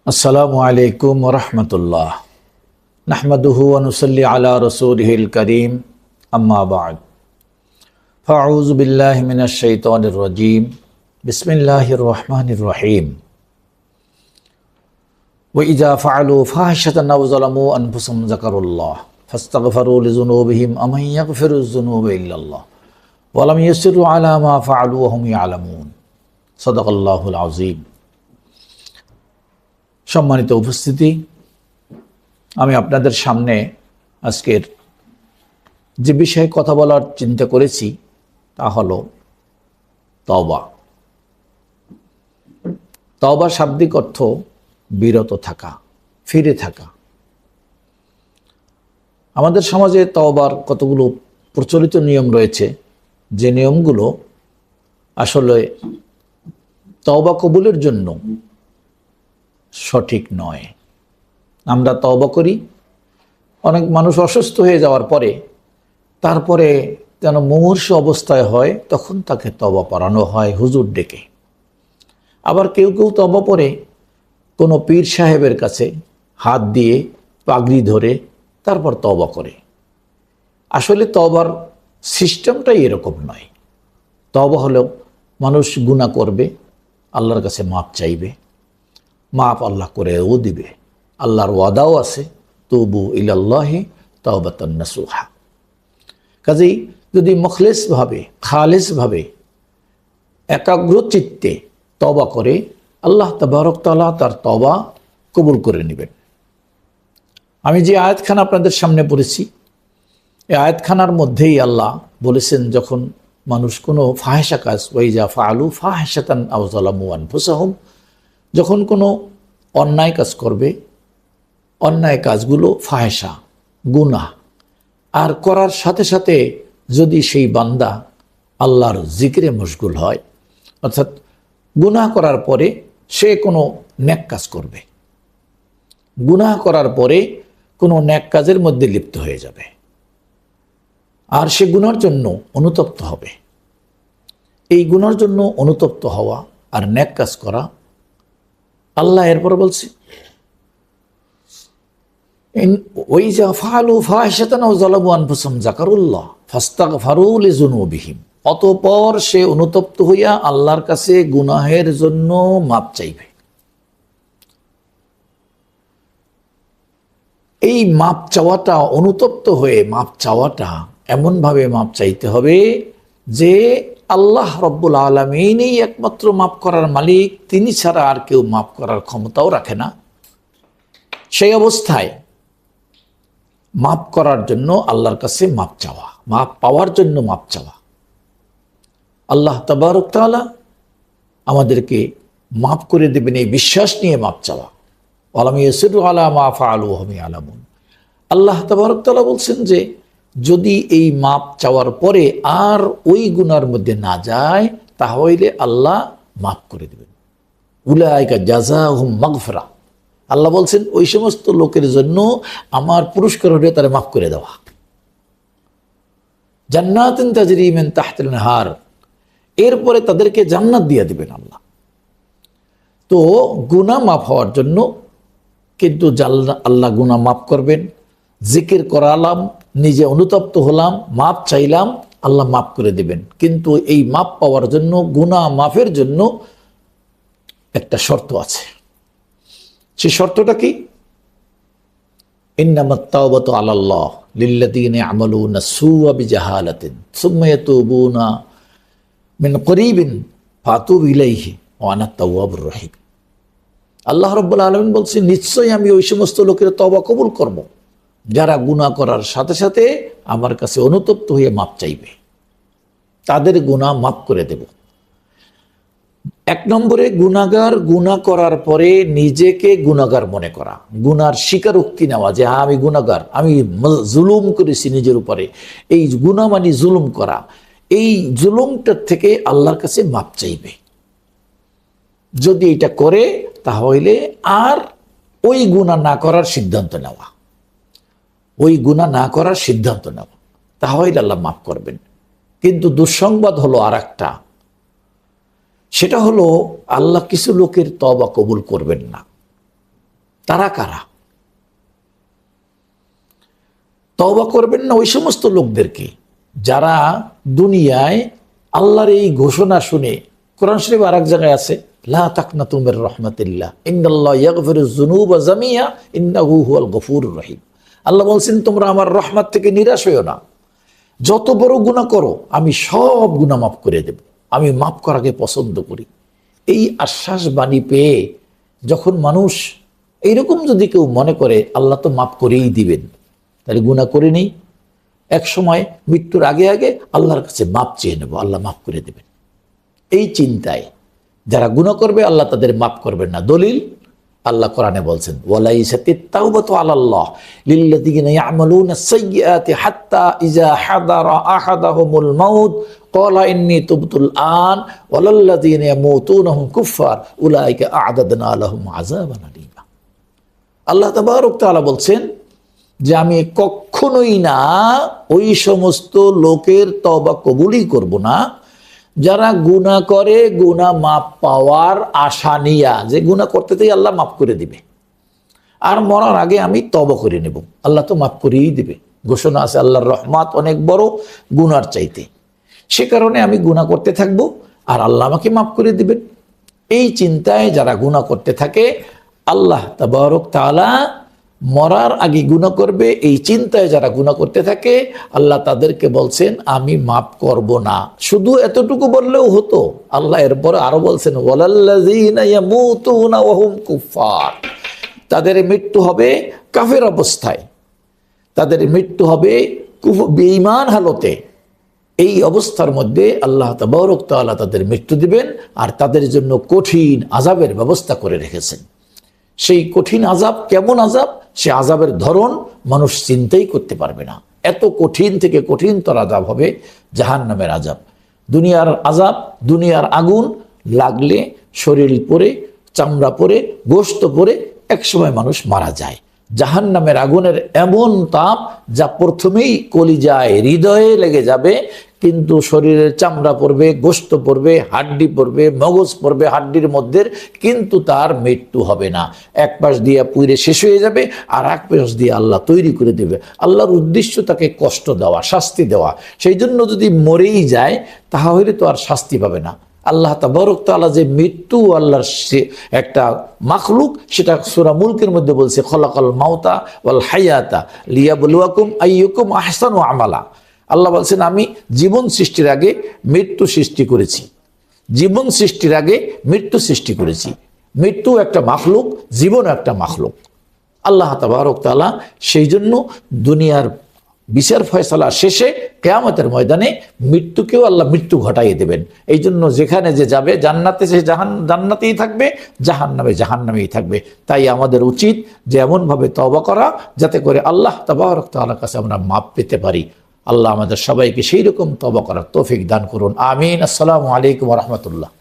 আসসালামু আলাইকুম ওয়া রাহমাতুল্লাহ। নাহমাদুহু ওয়া নুসাল্লি আলা রাসূলিহিল কারীম, আম্মা বা'দ। ফাআউযু বিল্লাহি মিনাশ শাইতানির রাজীম। বিসমিল্লাহির রহমানির রহিম। ওয়া ইযা ফাআলু ফাহিশাতান আও যালামু আনফুসাহুম যাকারুল্লাহ ফাস্তাগফিরু লিযুনুবিহিম আমান ইয়াগফিরুয যুনুবা ইল্লাল্লাহ ওয়া লাম ইয়াসিরু আলা মা ফাআলু ওয়া হুম ইয়ালামুন। সাদাকাল্লাহুল আযীম। সম্মানিত উপস্থিতি, আমি আপনাদের সামনে আজকের যে বিষয়ে কথা বলার চিন্তা করেছি তা হলো তওবা। তওবা শাব্দিক অর্থ বিরত থাকা, ফিরে থাকা। আমাদের সমাজে তওবার কতগুলো প্রচলিত নিয়ম রয়েছে, যে নিয়মগুলো আসলে তওবা কবুলের জন্য সঠিক নয়। আমরা তওবা করি, অনেক মানুষ অসুস্থ হয়ে যাওয়ার পরে তারপরে যেন মুমূর্ষ অবস্থায় হয়, তখন তাকে তওবা পড়ানো হয় হুজুর ডেকে। আবার কেউ কেউ তওবা পড়ে কোনো পীর সাহেবের কাছে হাত দিয়ে পাগড়ি ধরে তারপর তওবা করে। আসলে তওবার সিস্টেমটাই এরকম নয়। তওবা হলেও মানুষ গুনাহ করবে, আল্লাহর কাছে মাপ চাইবে, মাপ আল্লাহ করেও দিবে। আল্লাহর ওয়াদাও আছে, তুবু ইলাল্লাহি তাওবাতান নাসুহা। কাজেই যদি মুখলিসভাবে, খালিসভাবে, একাগ্র চিত্তে তওবা করে, আল্লাহ তাবারক তাআলা তার তওবা কবুল করে নেবেন। আমি যে আয়াতখানা আপনাদের সামনে পড়েছি, এই আয়াতখানার মধ্যেই আল্লাহ বলেছেন, যখন মানুষ কোনো ফাহেসা কাজ, ওয়াইজা ফাআলু ফাহিশাতান আও যালামু আনফুসাহুম, যখন কোনো অন্যায় কাজ করবে, অন্যায় কাজগুলো ফাহেসা, গুনাহ, আর করার সাথে সাথে যদি সেই বান্দা আল্লাহর জিকিরে মশগুল হয়, অর্থাৎ গুনাহ করার পরে সে কোনো নেক কাজ করবে, গুনাহ করার পরে কোনো নেক কাজের মধ্যে লিপ্ত হয়ে যাবে, আর সে গুনার জন্য অনুতপ্ত হবে। এই গুনার জন্য অনুতপ্ত হওয়া আর নেক কাজ করা, আল্লাহ এরপর বলছে, ওয়াইজা ফাআলু ফাহিশাতান আও যালামু আনফুসাহুম যাকারুল্লাহ ফাস্তাগফিরু লিযুনুবিহিম, অতঃপর সে অনুতপ্ত হইয়া আল্লাহর কাছে গুনাহের জন্য মাপ চাইবে। এই মাপ চাওয়াটা, অনুতপ্ত হয়ে মাপ চাওয়াটা, এমনভাবে মাপ চাইতে হবে যে আল্লাহ রব্বুল আলামিনই একমাত্র মাফ করার মালিক, তিনি ছাড়া আর কেউ মাফ করার ক্ষমতাও রাখে না। সেই অবস্থায় মাফ করার জন্য আল্লাহর কাছে মাপ চাওয়া, মাপ পাওয়ার জন্য মাপ চাওয়া। আল্লাহ তাবারক তাআলা আমাদেরকে মাফ করে দেবেন এই বিশ্বাস নিয়ে মাপ চাওয়া। ওয়ালাম ইয়াসিরু আলা মা ফাআলু ওয়া হুম ইয়ালামুন। আল্লাহ তাবারক তাআলা বলছেন যে যদি এই মাপ চাওয়ার পরে আর ওই গুনার মধ্যে না যায়, তাহলে আল্লাহ মাফ করে দেবেন। উলাইকা জাযাহুম মাগফিরা। আল্লাহ বলছেন ওই সমস্ত লোকের জন্য আমার পুরস্কার হবে তারা মাফ করে দেওয়া। জান্নাতিন তাজরি মিন তাহতিল আনহার, এরপরে তাদেরকে জান্নাত দিয়ে দিবেন আল্লাহ। তো গুনাহ মাফ হওয়ার জন্য কিন্তু আল্লাহ গুনাহ মাফ করবেন। জিকির করালাম, নিজে অনুতপ্ত হলাম, মাপ চাইলাম, আল্লাহ মাফ করে দেবেন। কিন্তু এই মাপ পাওয়ার জন্য, গুনাহ মাফের জন্য একটা শর্ত আছে। সেই শর্তটা কি? ইন্নামাত তাওবাতু আলাল্লাহ লিল্লাযীনা ইয়ামালুনা সুআ বিজাহালাতিন সুম্মা ইয়াতুবুনা মিন করিবিন ফাতুবু ইলাইহি ওয়া আনা তাওয়াবুর রহিম। আল্লাহ রাব্বুল আলামিন বলছেন, নিশ্চয়ই আমি ওই সমস্ত লোকের তওবা কবুল করব যারা গুনাহ করার সাথে সাথে আমার কাছে অনুতপ্ত হয়ে মাপ চাইবে, তাদের গুনাহ মাফ করে দেব। এক নম্বরে গুনাহগার, গুনাহ করার পরে নিজেকে গুনাহগার মনে করা, গুনার স্বীকারোক্তি নেওয়া যে আমি গুনাহগার, আমি জুলুম করেছি নিজের উপরে। এই গুনাহ মানে জুলুম করা। এই জুলুমটার থেকে আল্লাহর কাছে মাপ চাইবে। যদি এটা করে তাহলে আর ওই গুনাহ না করার সিদ্ধান্ত নেওয়া, ওই গুনাহ না করার সিদ্ধান্ত নেওয়া, তাহলে আল্লাহ মাফ করবেন। কিন্তু দুঃসংবাদ হলো আর একটা, সেটা হলো আল্লাহ কিছু লোকের তওবা কবুল করবেন না। তারা কারা? তওবা করবেন না ওই সমস্ত লোকদেরকে যারা দুনিয়ায় আল্লাহর এই ঘোষণা শুনে, কোরআন শরীফ আর এক জায়গায় আছে, লা তাকনাতু মির রাহমাতিল্লাহ ইন্নাল্লাহা ইয়াগফিরুয যুনুবা জামিআ ইন্নাহু হুয়াল গফুরুর রহিম। আল্লাহ বলছেন তোমরা আমার রহমত থেকে নিরাশ হইও না, যত বড় গুনাহ করো আমি সব গুনাহ মাফ করে দেব, আমি মাফ করাকে পছন্দ করি। এই আশ্বাস বাণী পেয়ে যখন মানুষ এইরকম যদি কেউ মনে করে আল্লাহ তো মাফ করেই দিবেন, তাহলে গুনাহ করে নেই, এক সময় মৃত্যুর আগে আগে আল্লাহর কাছে মাপ চেয়ে নেব, আল্লাহ মাফ করে দেবেন। এই চিন্তায় যারা গুনাহ করবে আল্লাহ তাদের মাফ করবেন না। দলিল আল্লাহ কোরআনে বলছেন, ওয়ালাইসাতিত তাওবাতু আলাল্লাহ লিল্লাযিনা ইয়ামালুনা সাইয়্যাতি হাত্তা ইযা হাদারা আহাদাহুমুল মাউত ক্বালা ইন্নী তুবতুল আন ওয়ালাল্লাযিনা ইয়ামুতুনা হুম কুফফার উলাইকা আ'দাদনা লাহুম আযাবান আলীমা। আল্লাহ তাবারক তাআলা বলছেন যে আমি কখনোই না ওই সমস্ত লোকের তওবা কবুলই করব না যারা গুনাহ করে গুনাহ মাপ পাওয়ার আশা নিয়া, যে গুনাহ করতেই আল্লাহ মাফ করে দিবে আর মরার আগে আমি তওবা করে নেব, আল্লাহ তো মাফ করেই দিবে। ঘোষণা আছে আল্লাহর রহমত অনেক বড় গুনার চাইতে, সে কারণে আমি গুনাহ করতে থাকব আর আল্লাহ আমাকে মাফ করে দিবেন। এই চিন্তায় যারা গুনাহ করতে থাকে আল্লাহ তাবারক তাআলা মরার আগে গুনাহ করবে, এই চিন্তায় যারা গুনাহ করতে থাকে আল্লাহ তাদেরকে বলছেন আমি মাফ করব না। শুধু এতটুকু বললেও হতো, আল্লাহ এরপরে আরো বলছেন ওয়ালাল্লাযীনা ইয়ামুতুনা ওয়া হুম কুফফার, তাদের মৃত্যু হবে কাফের অবস্থায়, তাদের মৃত্যু হবে বেঈমান হালতে। এই অবস্থার মধ্যে আল্লাহ তাবারক তাআলা তাদের মৃত্যু দিবেন আর তাদের জন্য কঠিন আযাবের ব্যবস্থা করে রেখেছেন। সেই কঠিন আযাব কেমন আযাব, সে আযাবের ধরন মানুষ চিন্তাই করতে পারবে না। এত কঠিন থেকে কঠিনতর আযাব হবে জাহান্নামের আযাব। দুনিয়ার আযাব, দুনিয়ার আগুন লাগলে শরীর পরে, চামড়া পরে, গোশত পরে একসময় মানুষ মারা যায়। জাহান্নামের আগুনের এমন তাপ যা প্রথমেই কলিজায় হৃদয়ে লেগে যাবে, কিন্তু শরীরের চামড়া পড়বে, গোশত পড়বে, হাড্ডি পড়বে, মগজ পড়বে হাড্ডির মধ্যে, কিন্তু তার মৃত্যু হবে না। এক পাশ দিয়ে পুড়ে শেষ হয়ে যাবে আর এক পাশ দিয়ে আল্লাহ তৈরি করে দেবে। আল্লাহর উদ্দেশ্য তাকে কষ্ট দেওয়া, শাস্তি দেওয়া। সেই জন্য যদি মরেই যায় তাহলে তো আর শাস্তি পাবে না। আল্লাহ তাবারক তাআলা যে মৃত্যু আল্লাহর একটা মাখলুক, সেটা সূরা মুলকের মধ্যে বলছে খলাকাল মাউতা ওয়াল হায়াতা লিয়াবলুয়াকুম আইয়ুকুম আহসানু আমালা। আল্লাহ বলছেন আমি জীবন সৃষ্টির আগে মৃত্যু সৃষ্টি করেছি, জীবন সৃষ্টির আগে মৃত্যু সৃষ্টি করেছি। মৃত্যু একটা মাখলুক, জীবন একটা মাখলুক। আল্লাহ তাবারক তাআলা সেই জন্য দুনিয়ার বিচার ফয়সালা শেষে কিয়ামতের ময়দানে মৃত্যুকেও আল্লাহ মৃত্যু ঘটাইয়ে দেবেন। এই জন্য যেখানে যে যাবে জান্নাতে সে জান্নাতেই থাকবে, জাহান্নামে জাহান্নামেই থাকবে। তাই আমাদের উচিত যে এমনভাবে তওবা করা যাতে করে আল্লাহ তাবারক তাআলার কাছে আমরা মাপ পেতে পারি। আল্লাহ আমাদের সবাইকে সেই রকম তওবা করার তৌফিক দান করুন, আমিন। আসসালামু আলাইকুম ওয়া রাহমাতুল্লাহ।